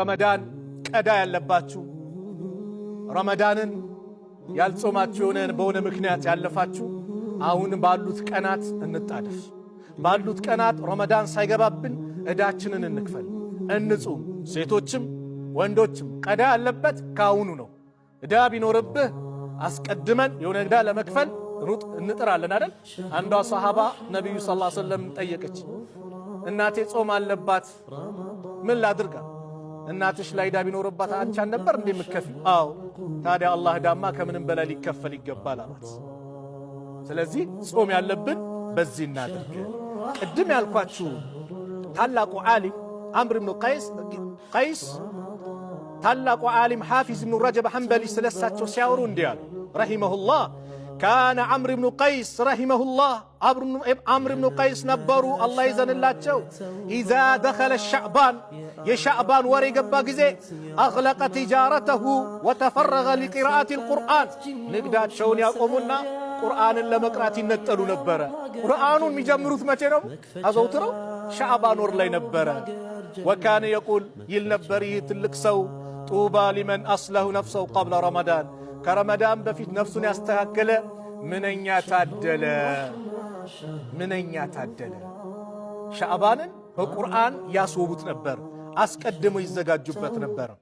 ረመዳን ቀዳ ያለባችሁ ረመዳንን ያልጾማችሁ በሆነ ምክንያት ያለፋችሁ አሁን ባሉት ቀናት እንጣደፍ። ባሉት ቀናት ረመዳን ሳይገባብን እዳችንን እንክፈል፣ እንጹም። ሴቶችም ወንዶችም ቀዳ ያለበት ካሁኑ ነው። እዳ ቢኖርብህ አስቀድመን የሆነ እዳ ለመክፈል እንጥራለን አይደል? አንዷ ሰሃባ ነብዩ ሰለላሁ ዐለይሂ ወሰለም ጠየቀች፣ እናቴ ጾም አለባት ምን ላድርጋ? እናትሽ ላይ እዳ ቢኖርባት አንቺ ነበር እንደምከፊ? አዎ። ታዲያ አላህ ዳማ ከምንም በላይ ሊከፈል ይገባል አላት። ስለዚህ ጾም ያለብን በዚህ እናድርግ። ቅድም ያልኳችሁ ታላቁ ዓሊም አምር ኢብኑ ቀይስ ታላቁ ዓሊም ሐፊዝ ኢብኑ ረጀብ ሐንበሊ ስለሳቸው ሲያወሩ እንዲህ አሉ ረሂመሁላህ። ካነ አምር ኢብኑ ቀይስ ረሂመሁላህ አምር ኢብኑ ቀይስ ነበሩ አላህ ይዘንላቸው። ኢዛ ደኸለ ሻዕባን የሻዕባን ወር የገባ ጊዜ አግለቀ ቲጃረተሁ ወተፈረገ ሊቂራአት ልቁርአን ንግዳቸውን ያቆሙና ቁርአንን ለመቅራት ይነጠሉ ነበረ። ቁርአኑን የሚጀምሩት መቼ ነው? አዘውትረው ሻዕባን ወር ላይ ነበረ። ወካነ የቁል ይል ነበር ይህ ትልቅ ሰው ጡባ ሊመን አስለሁ ነፍሰው ቀብለ ረመዳን ከረመዳን በፊት ነፍሱን ያስተካከለ ምንኛ ታደለ፣ ምንኛ ታደለ። ሻዕባንን በቁርአን ያስወቡት ነበር፣ አስቀድመው ይዘጋጁበት ነበር።